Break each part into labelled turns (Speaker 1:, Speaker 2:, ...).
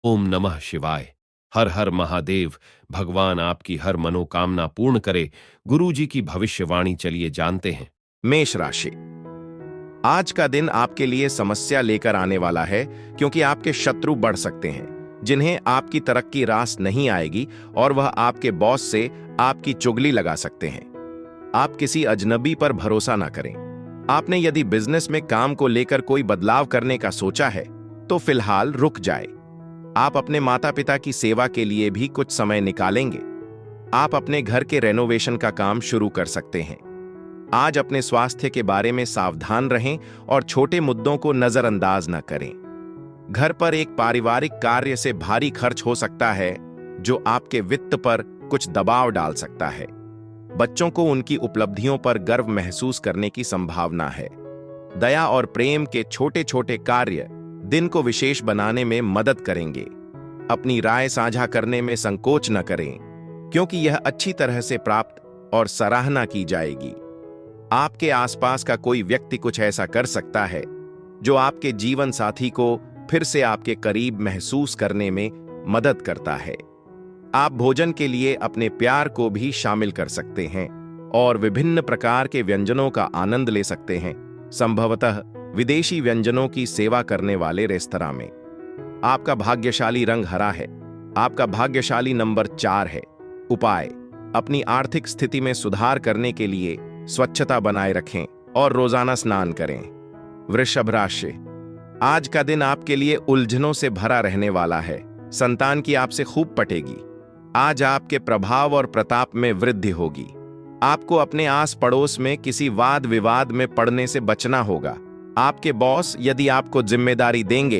Speaker 1: ओम नमः शिवाय। हर हर महादेव। भगवान आपकी हर मनोकामना पूर्ण करे। गुरुजी की भविष्यवाणी चलिए जानते हैं।
Speaker 2: मेष राशि। आज का दिन आपके लिए समस्या लेकर आने वाला है, क्योंकि आपके शत्रु बढ़ सकते हैं जिन्हें आपकी तरक्की रास नहीं आएगी, और वह आपके बॉस से आपकी चुगली लगा सकते हैं। आप किसी अजनबी पर भरोसा ना करें। आपने यदि बिजनेस में काम को लेकर कोई बदलाव करने का सोचा है तो फिलहाल रुक जाए। आप अपने माता पिता की सेवा के लिए भी कुछ समय निकालेंगे। आप अपने घर के रेनोवेशन का काम शुरू कर सकते हैं। आज अपने स्वास्थ्य के बारे में सावधान रहें और छोटे मुद्दों को नजरअंदाज न करें। घर पर एक पारिवारिक कार्य से भारी खर्च हो सकता है, जो आपके वित्त पर कुछ दबाव डाल सकता है। बच्चों को उनकी उपलब्धियों पर गर्व महसूस करने की संभावना है। दया और प्रेम के छोटे छोटे कार्य दिन को विशेष बनाने में मदद करेंगे। अपनी राय साझा करने में संकोच न करें, क्योंकि यह अच्छी तरह से प्राप्त और सराहना की जाएगी। आपके आसपास का कोई व्यक्ति कुछ ऐसा कर सकता है जो आपके जीवन साथी को फिर से आपके करीब महसूस करने में मदद करता है। आप भोजन के लिए अपने प्यार को भी शामिल कर सकते हैं और विभिन्न प्रकार के व्यंजनों का आनंद ले सकते हैं, संभवतः विदेशी व्यंजनों की सेवा करने वाले रेस्तरां में। आपका भाग्यशाली रंग हरा है। आपका भाग्यशाली नंबर 4 है। उपाय: अपनी आर्थिक स्थिति में सुधार करने के लिए स्वच्छता बनाए रखें और रोजाना स्नान करें। वृषभ राशि। आज का दिन आपके लिए उलझनों से भरा रहने वाला है। संतान की आपसे खूब पटेगी। आज आपके प्रभाव और प्रताप में वृद्धि होगी। आपको अपने आस पड़ोस में किसी वाद विवाद में पड़ने से बचना होगा। आपके बॉस यदि आपको जिम्मेदारी देंगे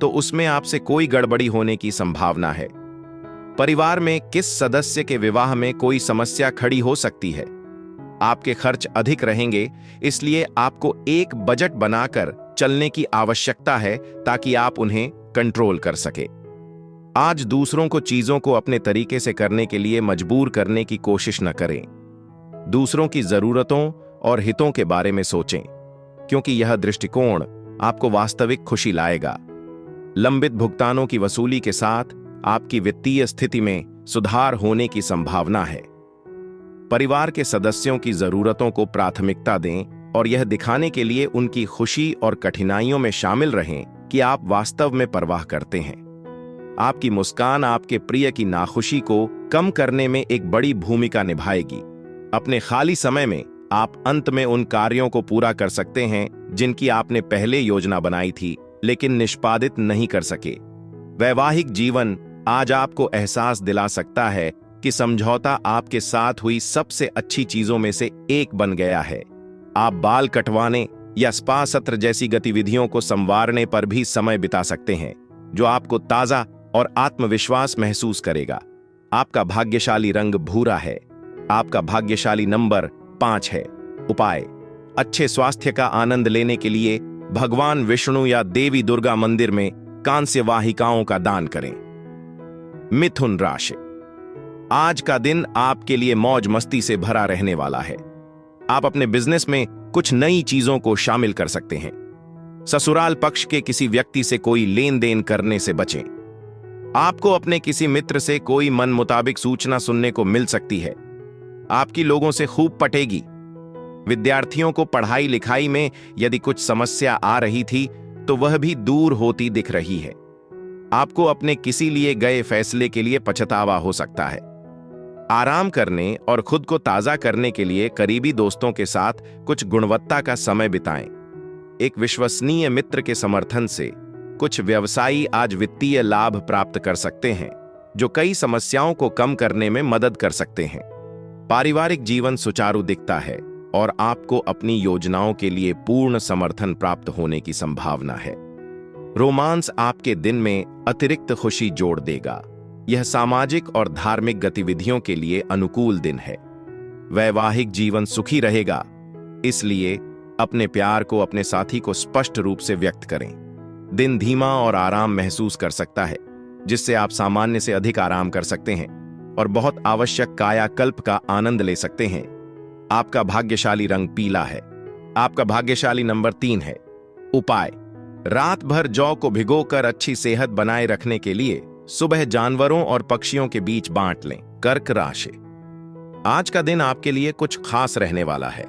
Speaker 2: तो उसमें आपसे कोई गड़बड़ी होने की संभावना है। परिवार में किस सदस्य के विवाह में कोई समस्या खड़ी हो सकती है। आपके खर्च अधिक रहेंगे, इसलिए आपको एक बजट बनाकर चलने की आवश्यकता है ताकि आप उन्हें कंट्रोल कर सके। आज दूसरों को चीजों को अपने तरीके से करने के लिए मजबूर करने की कोशिश न करें। दूसरों की जरूरतों और हितों के बारे में सोचें, क्योंकि यह दृष्टिकोण आपको वास्तविक खुशी लाएगा। लंबित भुगतानों की वसूली के साथ आपकी वित्तीय स्थिति में सुधार होने की संभावना है। परिवार के सदस्यों की जरूरतों को प्राथमिकता दें और यह दिखाने के लिए उनकी खुशी और कठिनाइयों में शामिल रहें कि आप वास्तव में परवाह करते हैं। आपकी मुस्कान आपके प्रिय की नाखुशी को कम करने में एक बड़ी भूमिका निभाएगी। अपने खाली समय में आप अंत में उन कार्यों को पूरा कर सकते हैं जिनकी आपने पहले योजना बनाई थी लेकिन निष्पादित नहीं कर सके। वैवाहिक जीवन आज आपको एहसास दिला सकता है कि समझौता आपके साथ हुई सबसे अच्छी चीजों में से एक बन गया है। आप बाल कटवाने या स्पा सत्र जैसी गतिविधियों को संवारने पर भी समय बिता सकते हैं, जो आपको ताजा और आत्मविश्वास महसूस करेगा। आपका भाग्यशाली रंग भूरा है। आपका भाग्यशाली नंबर 5 है। उपाय: अच्छे स्वास्थ्य का आनंद लेने के लिए भगवान विष्णु या देवी दुर्गा मंदिर में कांस्य वाहिकाओं का दान करें। मिथुन राशि। आज का दिन आपके लिए मौज मस्ती से भरा रहने वाला है। आप अपने बिजनेस में कुछ नई चीजों को शामिल कर सकते हैं। ससुराल पक्ष के किसी व्यक्ति से कोई लेन देन करने से बचें। आपको अपने किसी मित्र से कोई मन मुताबिक सूचना सुनने को मिल सकती है। आपकी लोगों से खूब पटेगी। विद्यार्थियों को पढ़ाई लिखाई में यदि कुछ समस्या आ रही थी तो वह भी दूर होती दिख रही है। आपको अपने किसी लिए गए फैसले के लिए पछतावा हो सकता है। आराम करने और खुद को ताजा करने के लिए करीबी दोस्तों के साथ कुछ गुणवत्ता का समय बिताएं। एक विश्वसनीय मित्र के समर्थन से कुछ व्यवसायी आज वित्तीय लाभ प्राप्त कर सकते हैं, जो कई समस्याओं को कम करने में मदद कर सकते हैं। पारिवारिक जीवन सुचारू दिखता है और आपको अपनी योजनाओं के लिए पूर्ण समर्थन प्राप्त होने की संभावना है। रोमांस आपके दिन में अतिरिक्त खुशी जोड़ देगा। यह सामाजिक और धार्मिक गतिविधियों के लिए अनुकूल दिन है। वैवाहिक जीवन सुखी रहेगा, इसलिए अपने प्यार को अपने साथी को स्पष्ट रूप से व्यक्त करें। दिन धीमा और आराम महसूस कर सकता है, जिससे आप सामान्य से अधिक आराम कर सकते हैं और बहुत आवश्यक कायाकल्प का आनंद ले सकते हैं। आपका भाग्यशाली रंग पीला है। आपका भाग्यशाली नंबर 3 है। उपाय: रात भर जौ को भिगोकर अच्छी सेहत बनाए रखने के लिए सुबह जानवरों और पक्षियों के बीच बांट लें। कर्क राशि, आज का दिन आपके लिए कुछ खास रहने वाला है।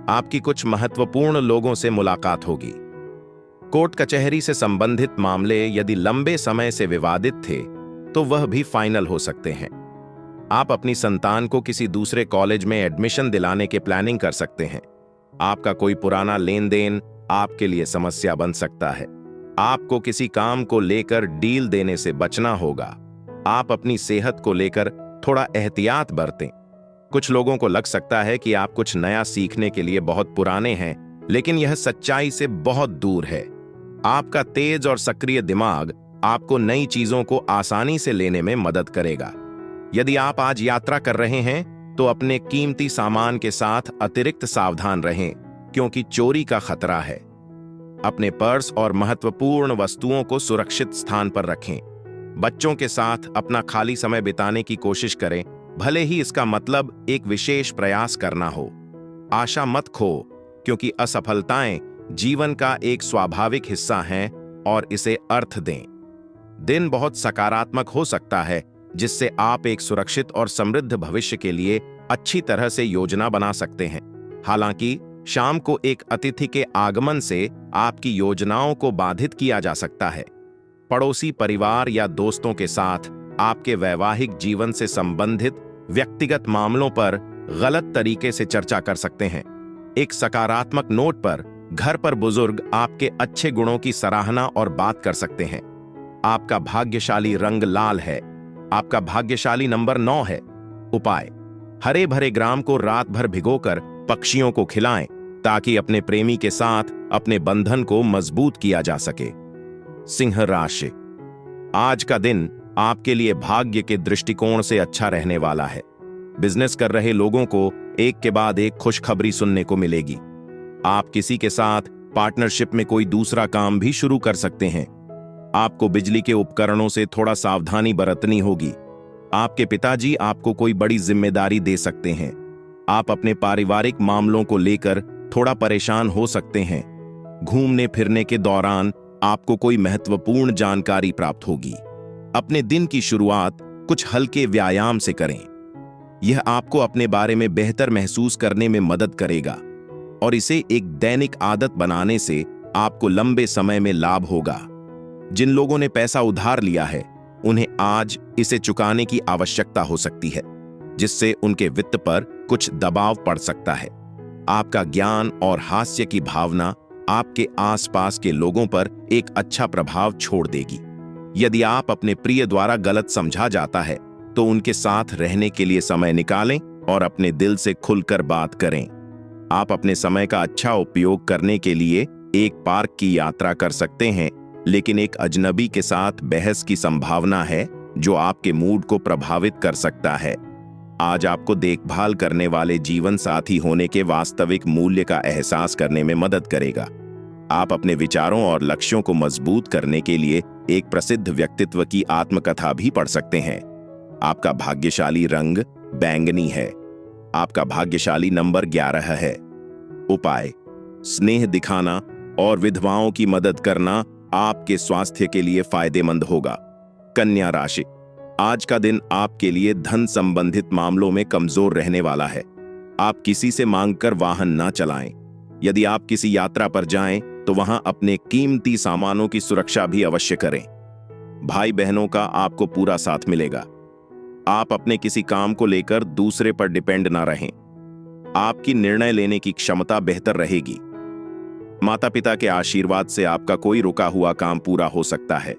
Speaker 2: आपकी कुछ महत्वपूर्ण लोगों से मुलाकात होगी। कोर्ट कचहरी से संबंधित मामले यदि लंबे समय से विवादित थे तो वह भी फाइनल हो सकते हैं। आप अपनी संतान को किसी दूसरे कॉलेज में एडमिशन दिलाने के प्लानिंग कर सकते हैं। आपका कोई पुराना लेन देन आपके लिए समस्या बन सकता है। आपको किसी काम को लेकर डील देने से बचना होगा। आप अपनी सेहत को लेकर थोड़ा एहतियात बरतें। कुछ लोगों को लग सकता है कि आप कुछ नया सीखने के लिए बहुत पुराने हैं, लेकिन यह सच्चाई से बहुत दूर है। आपका तेज और सक्रिय दिमाग आपको नई चीजों को आसानी से लेने में मदद करेगा। यदि आप आज यात्रा कर रहे हैं तो अपने कीमती सामान के साथ अतिरिक्त सावधान रहें, क्योंकि चोरी का खतरा है। अपने पर्स और महत्वपूर्ण वस्तुओं को सुरक्षित स्थान पर रखें। बच्चों के साथ अपना खाली समय बिताने की कोशिश करें, भले ही इसका मतलब एक विशेष प्रयास करना हो। आशा मत खो, क्योंकि असफलताएं जीवन का एक स्वाभाविक हिस्सा हैं और इसे अर्थ दें। दिन बहुत सकारात्मक हो सकता है, जिससे आप एक सुरक्षित और समृद्ध भविष्य के लिए अच्छी तरह से योजना बना सकते हैं। हालांकि शाम को एक अतिथि के आगमन से आपकी योजनाओं को बाधित किया जा सकता है। पड़ोसी, परिवार या दोस्तों के साथ आपके वैवाहिक जीवन से संबंधित व्यक्तिगत मामलों पर गलत तरीके से चर्चा कर सकते हैं। एक सकारात्मक नोट पर घर पर बुजुर्ग आपके अच्छे गुणों की सराहना और बात कर सकते हैं। आपका भाग्यशाली रंग लाल है। आपका भाग्यशाली नंबर 9 है। उपाय: हरे भरे ग्राम को रात भर भिगोकर पक्षियों को खिलाएं, ताकि अपने प्रेमी के साथ अपने बंधन को मजबूत किया जा सके। सिंह राशि, आज का दिन आपके लिए भाग्य के दृष्टिकोण से अच्छा रहने वाला है। बिजनेस कर रहे लोगों को एक के बाद एक खुशखबरी सुनने को मिलेगी। आप किसी के साथ पार्टनरशिप में कोई दूसरा काम भी शुरू कर सकते हैं। आपको बिजली के उपकरणों से थोड़ा सावधानी बरतनी होगी। आपके पिताजी आपको कोई बड़ी जिम्मेदारी दे सकते हैं। आप अपने पारिवारिक मामलों को लेकर थोड़ा परेशान हो सकते हैं। घूमने फिरने के दौरान आपको कोई महत्वपूर्ण जानकारी प्राप्त होगी। अपने दिन की शुरुआत कुछ हल्के व्यायाम से करें। यह आपको अपने बारे में बेहतर महसूस करने में मदद करेगा और इसे एक दैनिक आदत बनाने से आपको लंबे समय में लाभ होगा। जिन लोगों ने पैसा उधार लिया है, उन्हें आज इसे चुकाने की आवश्यकता हो सकती है, जिससे उनके वित्त पर कुछ दबाव पड़ सकता है। आपका ज्ञान और हास्य की भावना आपके आसपास के लोगों पर एक अच्छा प्रभाव छोड़ देगी। यदि आप अपने प्रिय द्वारा गलत समझा जाता है, तो उनके साथ रहने के लिए समय निकालें और अपने दिल से खुलकर बात करें। आप अपने समय का अच्छा उपयोग करने के लिए एक पार्क की यात्रा कर सकते हैं, लेकिन एक अजनबी के साथ बहस की संभावना है, जो आपके मूड को प्रभावित कर सकता है। आज आपको देखभाल करने वाले जीवन साथी होने के वास्तविक मूल्य का एहसास करने में मदद करेगा। आप अपने विचारों और लक्ष्यों को मजबूत करने के लिए एक प्रसिद्ध व्यक्तित्व की आत्मकथा भी पढ़ सकते हैं। आपका भाग्यशाली रंग बैंगनी है। आपका भाग्यशाली नंबर 11 है। उपाय: स्नेह दिखाना और विधवाओं की मदद करना आपके स्वास्थ्य के लिए फायदेमंद होगा। कन्या राशि, आज का दिन आपके लिए धन संबंधित मामलों में कमजोर रहने वाला है। आप किसी से मांगकर वाहन ना चलाएं। यदि आप किसी यात्रा पर जाएं, तो वहां अपने कीमती सामानों की सुरक्षा भी अवश्य करें। भाई बहनों का आपको पूरा साथ मिलेगा। आप अपने किसी काम को लेकर दूसरे पर डिपेंड ना रहें। आपकी निर्णय लेने की क्षमता बेहतर रहेगी। माता पिता के आशीर्वाद से आपका कोई रुका हुआ काम पूरा हो सकता है।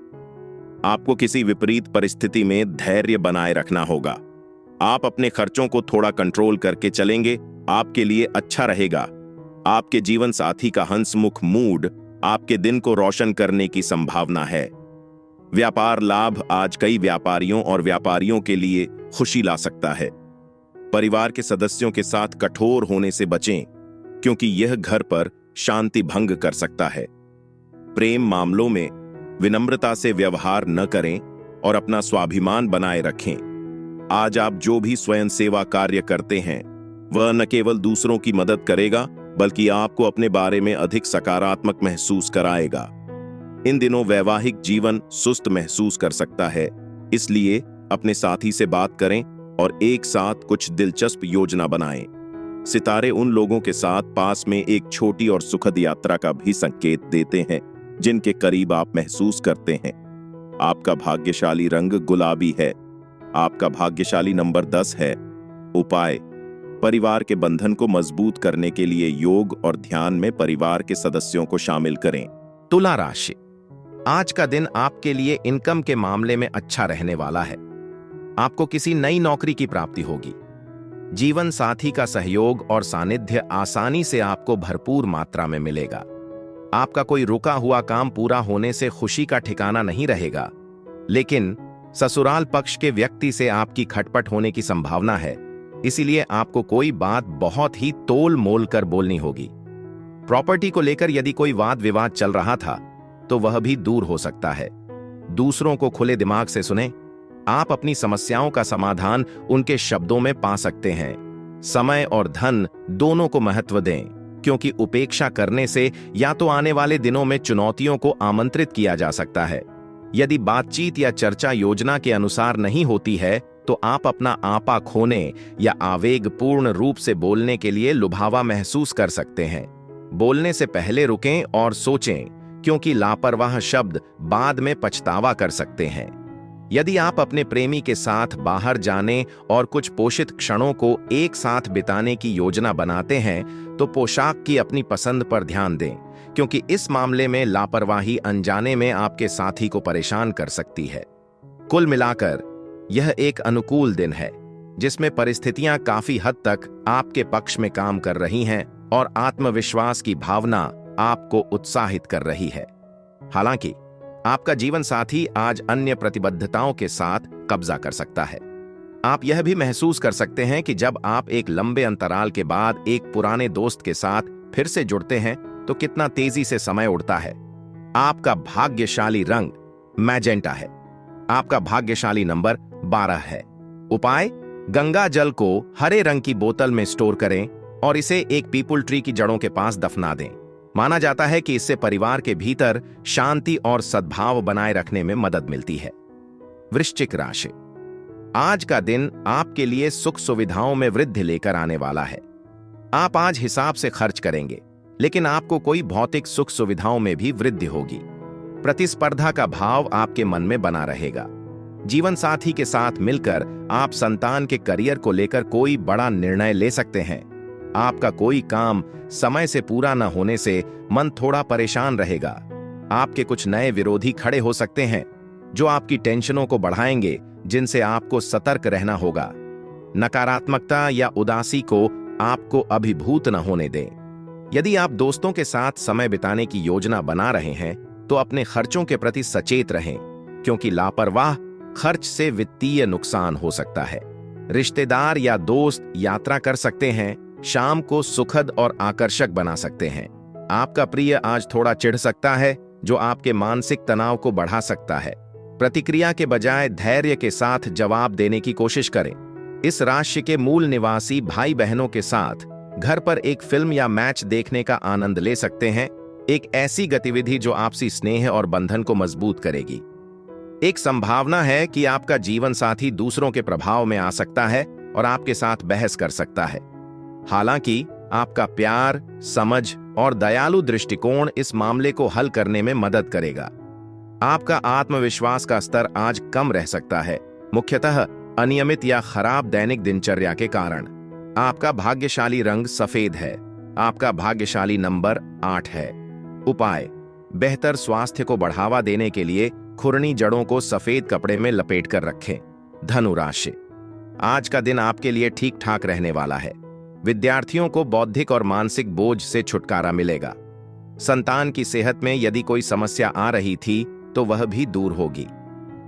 Speaker 2: आपको किसी विपरीत परिस्थिति में धैर्य बनाए रखना होगा। आप अपने खर्चों को थोड़ा कंट्रोल करके चलेंगे, आपके लिए अच्छा रहेगा। आपके जीवन साथी का हंसमुख मूड आपके दिन को रोशन करने की संभावना है। व्यापार लाभ आज कई व्यापारियों और व्यापारियों के लिए खुशी ला सकता है। परिवार के सदस्यों के साथ कठोर होने से बचें, क्योंकि यह घर पर शांति भंग कर सकता है। प्रेम मामलों में विनम्रता से व्यवहार न करें और अपना स्वाभिमान बनाए रखें। आज आप जो भी स्वयं सेवा कार्य करते हैं, वह न केवल दूसरों की मदद करेगा, बल्कि आपको अपने बारे में अधिक सकारात्मक महसूस कराएगा। इन दिनों वैवाहिक जीवन सुस्त महसूस कर सकता है, इसलिए अपने साथी से बात करें और एक साथ कुछ दिलचस्प योजना बनाएं। सितारे उन लोगों के साथ पास में एक छोटी और सुखद यात्रा का भी संकेत देते हैं जिनके करीब आप महसूस करते हैं। आपका भाग्यशाली रंग गुलाबी है। आपका भाग्यशाली नंबर 10 है। उपाय: परिवार के बंधन को मजबूत करने के लिए योग और ध्यान में परिवार के सदस्यों को शामिल करें। तुला राशि, आज का दिन आपके लिए इनकम के मामले में अच्छा रहने वाला है। आपको किसी नई नौकरी की प्राप्ति होगी। जीवन साथी का सहयोग और सानिध्य आसानी से आपको भरपूर मात्रा में मिलेगा। आपका कोई रुका हुआ काम पूरा होने से खुशी का ठिकाना नहीं रहेगा, लेकिन ससुराल पक्ष के व्यक्ति से आपकी खटपट होने की संभावना है, इसीलिए आपको कोई बात बहुत ही तोल मोल कर बोलनी होगी। प्रॉपर्टी को लेकर यदि कोई वाद विवाद चल रहा था तो वह भी दूर हो सकता है। दूसरों को खुले दिमाग से सुनें। आप अपनी समस्याओं का समाधान उनके शब्दों में पा सकते हैं। समय और धन दोनों को महत्व दें, क्योंकि उपेक्षा करने से या तो आने वाले दिनों में चुनौतियों को आमंत्रित किया जा सकता है। यदि बातचीत या चर्चा योजना के अनुसार नहीं होती है तो आप अपना आपा खोने या आवेगपूर्ण रूप से बोलने के लिए लुभावा महसूस कर सकते हैं। बोलने से पहले रुकें और सोचें, क्योंकि लापरवाह शब्द बाद में पछतावा कर सकते हैं। यदि आप अपने प्रेमी के साथ बाहर जाने और कुछ पोषित क्षणों को एक साथ बिताने की योजना बनाते हैं तो पोशाक की अपनी पसंद पर ध्यान दें, क्योंकि इस मामले में लापरवाही अनजाने में आपके साथी को परेशान कर सकती है। कुल मिलाकर यह एक अनुकूल दिन है, जिसमें परिस्थितियां काफी हद तक आपके पक्ष में काम कर रही हैं और आत्मविश्वास की भावना आपको उत्साहित कर रही है। हालांकि आपका जीवन साथी आज अन्य प्रतिबद्धताओं के साथ कब्जा कर सकता है। आप यह भी महसूस कर सकते हैं कि जब आप एक लंबे अंतराल के बाद एक पुराने दोस्त के साथ फिर से जुड़ते हैं तो कितना तेजी से समय उड़ता है। आपका भाग्यशाली रंग मैजेंटा है। आपका भाग्यशाली नंबर 12 है। उपाय: गंगा जल को हरे रंग की बोतल में स्टोर करें और इसे एक पीपल ट्री की जड़ों के पास दफना दें। माना जाता है कि इससे परिवार के भीतर शांति और सद्भाव बनाए रखने में मदद मिलती है। वृश्चिक राशि, आज का दिन आपके लिए सुख सुविधाओं में वृद्धि लेकर आने वाला है। आप आज हिसाब से खर्च करेंगे, लेकिन आपको कोई भौतिक सुख सुविधाओं में भी वृद्धि होगी। प्रतिस्पर्धा का भाव आपके मन में बना रहेगा। जीवन साथी के साथ मिलकर आप संतान के करियर को लेकर कोई बड़ा निर्णय ले सकते हैं। आपका कोई काम समय से पूरा न होने से मन थोड़ा परेशान रहेगा। आपके कुछ नए विरोधी खड़े हो सकते हैं जो आपकी टेंशनों को बढ़ाएंगे, जिनसे आपको सतर्क रहना होगा। नकारात्मकता या उदासी को आपको अभिभूत न होने दें। यदि आप दोस्तों के साथ समय बिताने की योजना बना रहे हैं तो अपने खर्चों के प्रति सचेत रहें, क्योंकि लापरवाह खर्च से वित्तीय नुकसान हो सकता है। रिश्तेदार या दोस्त यात्रा कर सकते हैं, शाम को सुखद और आकर्षक बना सकते हैं। आपका प्रिय आज थोड़ा चिढ़ सकता है, जो आपके मानसिक तनाव को बढ़ा सकता है। प्रतिक्रिया के बजाय धैर्य के साथ जवाब देने की कोशिश करें। इस राशि के मूल निवासी भाई बहनों के साथ घर पर एक फिल्म या मैच देखने का आनंद ले सकते हैं, एक ऐसी गतिविधि जो आपसी स्नेह और बंधन को मजबूत करेगी। एक संभावना है कि आपका जीवन साथी दूसरों के प्रभाव में आ सकता है और आपके साथ बहस कर सकता है। हालांकि आपका प्यार, समझ और दयालु दृष्टिकोण इस मामले को हल करने में मदद करेगा। आपका आत्मविश्वास का स्तर आज कम रह सकता है, मुख्यतः अनियमित या खराब दैनिक दिनचर्या के कारण। आपका भाग्यशाली रंग सफेद है। आपका भाग्यशाली नंबर 8 है। उपाय: बेहतर स्वास्थ्य को बढ़ावा देने के लिए खुरनी जड़ों को सफेद कपड़े में लपेट कर रखें। धनु राशि, आज का दिन आपके लिए ठीक ठाक रहने वाला है। विद्यार्थियों को बौद्धिक और मानसिक बोझ से छुटकारा मिलेगा। संतान की सेहत में यदि कोई समस्या आ रही थी तो वह भी दूर होगी।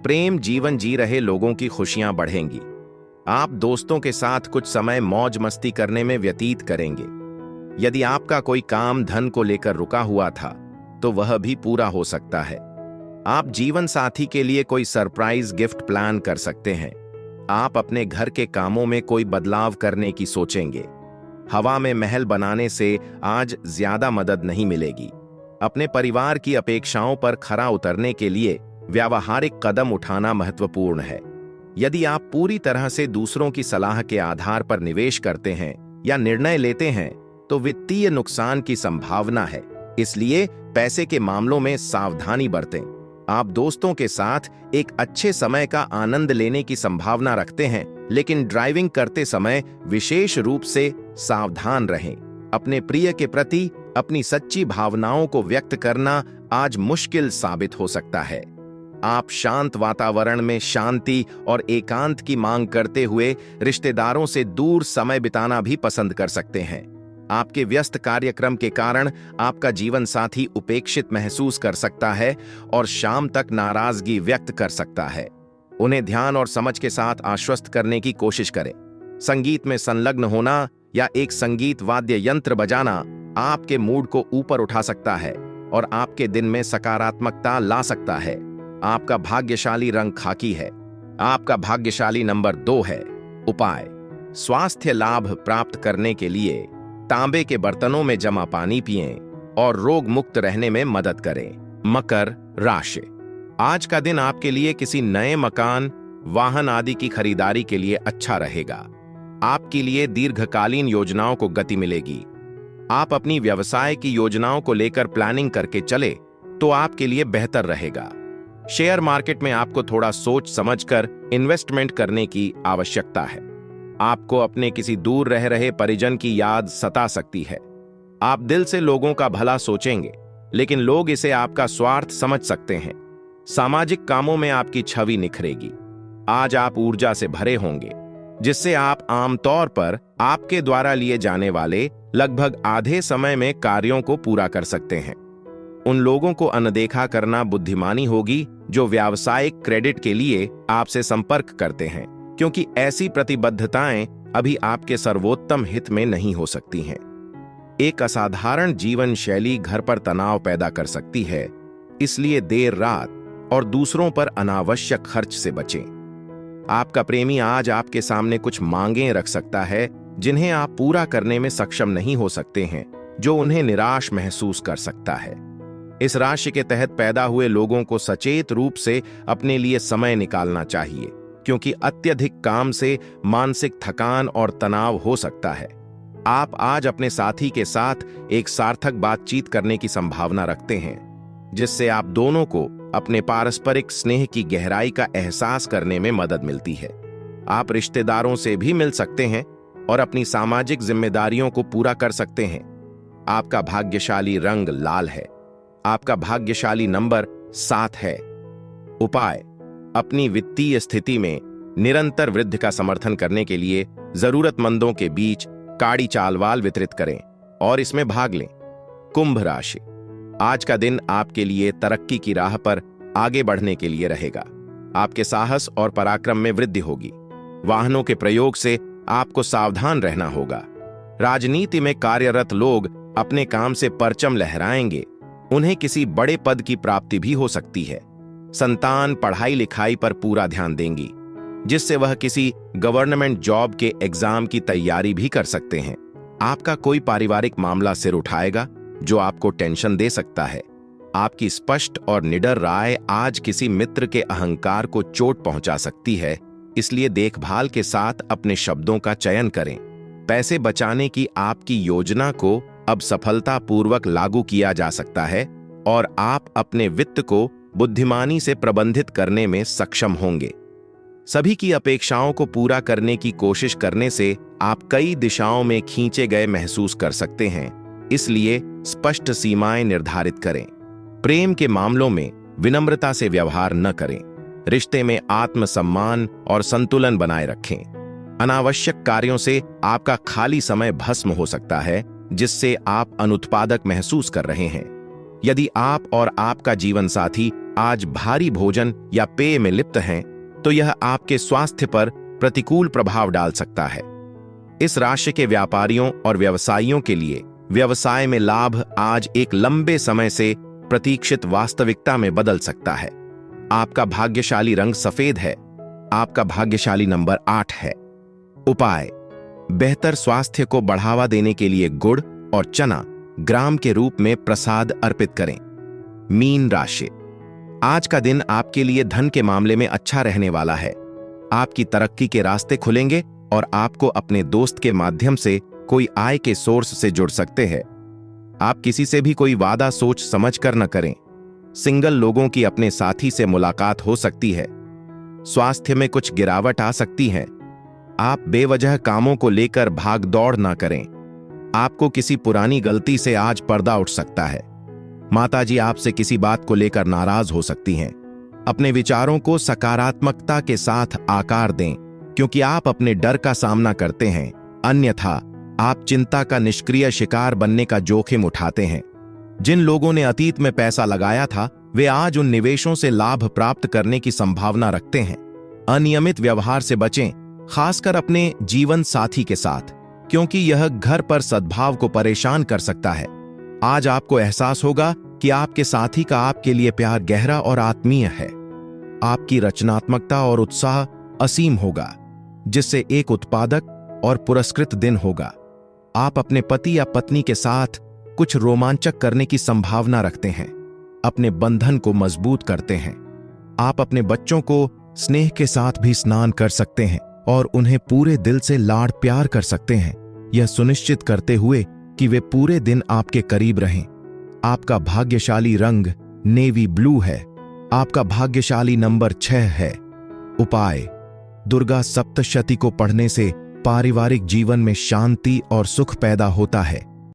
Speaker 2: प्रेम जीवन जी रहे लोगों की खुशियां बढ़ेंगी। आप दोस्तों के साथ कुछ समय मौज मस्ती करने में व्यतीत करेंगे। यदि आपका कोई काम धन को लेकर रुका हुआ था तो वह भी पूरा हो सकता है। आप जीवन साथी के लिए कोई सरप्राइज गिफ्ट प्लान कर सकते हैं। आप अपने घर के कामों में कोई बदलाव करने की सोचेंगे। हवा में महल बनाने से आज ज्यादा मदद नहीं मिलेगी। अपने परिवार की अपेक्षाओं पर खरा उतरने के लिए व्यावहारिक कदम उठाना महत्वपूर्ण है। यदि आप पूरी तरह से दूसरों की सलाह के आधार पर निवेश करते हैं या निर्णय लेते हैं तो वित्तीय नुकसान की संभावना है, इसलिए पैसे के मामलों में सावधानी बरतें। आप दोस्तों के साथ एक अच्छे समय का आनंद लेने की संभावना रखते हैं, लेकिन ड्राइविंग करते समय विशेष रूप से सावधान रहें। अपने प्रिय के प्रति अपनी सच्ची भावनाओं को व्यक्त करना आज मुश्किल साबित हो सकता है। आप शांत वातावरण में शांति और एकांत की मांग करते हुए रिश्तेदारों से दूर समय बिताना भी पसंद कर सकते हैं। आपके व्यस्त कार्यक्रम के कारण आपका जीवन साथी उपेक्षित महसूस कर सकता है और शाम तक नाराजगी व्यक्त कर सकता है। उन्हें ध्यान और समझ के साथ आश्वस्त करने की कोशिश करें। संगीत में संलग्न होना या एक संगीत वाद्य यंत्र बजाना आपके मूड को ऊपर उठा सकता है और आपके दिन में सकारात्मकता ला सकता है। आपका भाग्यशाली रंग खाकी है। आपका भाग्यशाली नंबर 2 है। उपाय: स्वास्थ्य लाभ प्राप्त करने के लिए तांबे के बर्तनों में जमा पानी पिएं और रोग मुक्त रहने में मदद करें। मकर राशि: आज का दिन आपके लिए किसी नए मकान, वाहन आदि की खरीदारी के लिए अच्छा रहेगा। आपके लिए दीर्घकालीन योजनाओं को गति मिलेगी। आप अपनी व्यवसाय की योजनाओं को लेकर प्लानिंग करके चले तो आपके लिए बेहतर रहेगा। शेयर मार्केट में आपको थोड़ा सोच समझकर इन्वेस्टमेंट करने की आवश्यकता है। आपको अपने किसी दूर रह रहे परिजन की याद सता सकती है। आप दिल से लोगों का भला सोचेंगे, लेकिन लोग इसे आपका स्वार्थ समझ सकते हैं। सामाजिक कामों में आपकी छवि निखरेगी। आज आप ऊर्जा से भरे होंगे, जिससे आप आमतौर पर आपके द्वारा लिए जाने वाले लगभग आधे समय में कार्यों को पूरा कर सकते हैं। उन लोगों को अनदेखा करना बुद्धिमानी होगी जो व्यावसायिक क्रेडिट के लिए आपसे संपर्क करते हैं, क्योंकि ऐसी प्रतिबद्धताएं अभी आपके सर्वोत्तम हित में नहीं हो सकती हैं। एक असाधारण जीवन शैली घर पर तनाव पैदा कर सकती है, इसलिए देर रात और दूसरों पर अनावश्यक खर्च से बचें। आपका प्रेमी आज आपके सामने कुछ मांगें रख सकता है जिन्हें आप पूरा करने में सक्षम नहीं हो सकते हैं, जो उन्हें निराश महसूस कर सकता है। इस राशि के तहत पैदा हुए लोगों को सचेत रूप से अपने लिए समय निकालना चाहिए, क्योंकि अत्यधिक काम से मानसिक थकान और तनाव हो सकता है। आप आज अपने साथी के साथ एक सार्थक बातचीत करने की संभावना रखते हैं, जिससे आप दोनों को अपने पारस्परिक स्नेह की गहराई का एहसास करने में मदद मिलती है। आप रिश्तेदारों से भी मिल सकते हैं और अपनी सामाजिक जिम्मेदारियों को पूरा कर सकते हैं। आपका भाग्यशाली रंग लाल है। आपका भाग्यशाली नंबर 7 है। उपाय: अपनी वित्तीय स्थिति में निरंतर वृद्धि का समर्थन करने के लिए जरूरतमंदों के बीच काड़ी चावल वितरित करें और इसमें भाग लें। कुंभ राशि: आज का दिन आपके लिए तरक्की की राह पर आगे बढ़ने के लिए रहेगा। आपके साहस और पराक्रम में वृद्धि होगी। वाहनों के प्रयोग से आपको सावधान रहना होगा। राजनीति में कार्यरत लोग अपने काम से परचम लहराएंगे। उन्हें किसी बड़े पद की प्राप्ति भी हो सकती है। संतान पढ़ाई लिखाई पर पूरा ध्यान देंगी, जिससे वह किसी गवर्नमेंट जॉब के एग्जाम की तैयारी भी कर सकते हैं। आपका कोई पारिवारिक मामला सिर उठाएगा जो आपको टेंशन दे सकता है। आपकी स्पष्ट और निडर राय आज किसी मित्र के अहंकार को चोट पहुंचा सकती है, इसलिए देखभाल के साथ अपने शब्दों का चयन करें। पैसे बचाने की आपकी योजना को अब सफलतापूर्वक लागू किया जा सकता है और आप अपने वित्त को बुद्धिमानी से प्रबंधित करने में सक्षम होंगे। सभी की अपेक्षाओं को पूरा करने की कोशिश करने से आप कई दिशाओं में खींचे गए महसूस कर सकते हैं, इसलिए स्पष्ट सीमाएं निर्धारित करें। प्रेम के मामलों में विनम्रता से व्यवहार न करें। रिश्ते में आत्मसम्मान और संतुलन बनाए रखें। अनावश्यक कार्यों से आपका खाली समय भस्म हो सकता है, जिससे आप अनुत्पादक महसूस कर रहे हैं। यदि आप और आपका जीवन साथी आज भारी भोजन या पेय में लिप्त हैं, तो यह आपके स्वास्थ्य पर प्रतिकूल प्रभाव डाल सकता है। इस राशि के व्यापारियों और व्यवसायियों के लिए व्यवसाय में लाभ आज एक लंबे समय से प्रतीक्षित वास्तविकता में बदल सकता है। आपका भाग्यशाली रंग सफेद है। आपका भाग्यशाली नंबर 8 है। उपाय: बेहतर स्वास्थ्य को बढ़ावा देने के लिए गुड़ और चना ग्राम के रूप में प्रसाद अर्पित करें। मीन राशि, आज का दिन आपके लिए धन के मामले में अच्छा रहने वाला है। आपकी तरक्की के रास्ते खुलेंगे और आपको अपने दोस्त के माध्यम से कोई आय के सोर्स से जुड़ सकते हैं। आप किसी से भी कोई वादा सोच समझ कर न करें। सिंगल लोगों की अपने साथी से मुलाकात हो सकती है। स्वास्थ्य में कुछ गिरावट आ सकती है। आप बेवजह कामों को लेकर भाग दौड़ ना करें। आपको किसी पुरानी गलती से आज पर्दा उठ सकता है। माताजी आपसे किसी बात को लेकर नाराज हो सकती हैं। अपने विचारों को सकारात्मकता के साथ आकार दें, क्योंकि आप अपने डर का सामना करते हैं। अन्यथा आप चिंता का निष्क्रिय शिकार बनने का जोखिम उठाते हैं। जिन लोगों ने अतीत में पैसा लगाया था, वे आज उन निवेशों से लाभ प्राप्त करने की संभावना रखते हैं। अनियमित व्यवहार से बचें, खासकर अपने जीवन साथी के साथ, क्योंकि यह घर पर सद्भाव को परेशान कर सकता है। आज आपको एहसास होगा कि आपके साथी का आपके लिए प्यार गहरा और आत्मीय है। आपकी रचनात्मकता और उत्साह असीम होगा, जिससे एक उत्पादक और पुरस्कृत दिन होगा। आप अपने पति या पत्नी के साथ कुछ रोमांचक करने की संभावना रखते हैं, अपने बंधन को मजबूत करते हैं। आप अपने बच्चों को स्नेह के साथ भी स्नान कर सकते हैं और उन्हें पूरे दिल से लाड़ प्यार कर सकते हैं, यह सुनिश्चित करते हुए कि वे पूरे दिन आपके करीब रहें। आपका भाग्यशाली रंग नेवी ब्लू है। आपका भाग्यशाली नंबर 6 है। उपाय: दुर्गा सप्तशती को पढ़ने से पारिवारिक जीवन में शांति और सुख पैदा होता है।